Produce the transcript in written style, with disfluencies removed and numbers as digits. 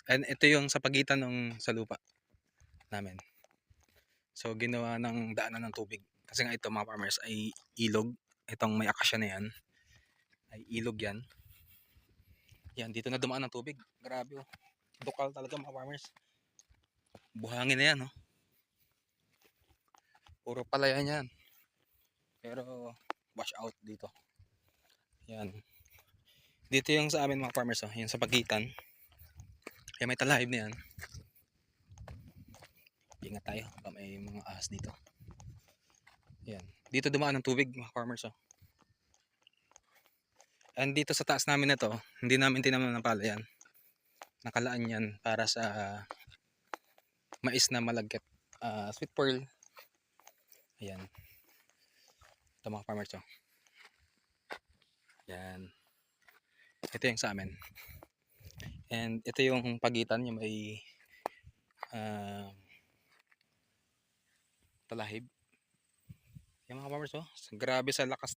And ito yung sa pagitan ng sa lupa namin. So ginawa ng daanan ng tubig. Kasi nga ito mga farmers ay ilog. Itong may akasya na yan ay ilog yan. Yan, dito na dumaan ng tubig. Grabe oh. Dukal talaga mga farmers. Buhangin na yan oh. Puro palayan yan. Pero wash out dito. Yan. Dito yung sa amin mga farmers oh. Yan sa pagitan. Kaya may talahib na yan. Ingat tayo. Baka may mga ahas dito. Yan. Dito dumaan ng tubig mga farmers oh. And dito sa taas namin na to, hindi namin tinaman ng pala yan. Nakalaan yan para sa mais na malagkit. Sweet pearl. Ayan. Ito mga farmers oh. Yan. Ito yung sa amin. And ito yung pagitan yung may talahib. Yung mga farmers oh. Grabe sa lakas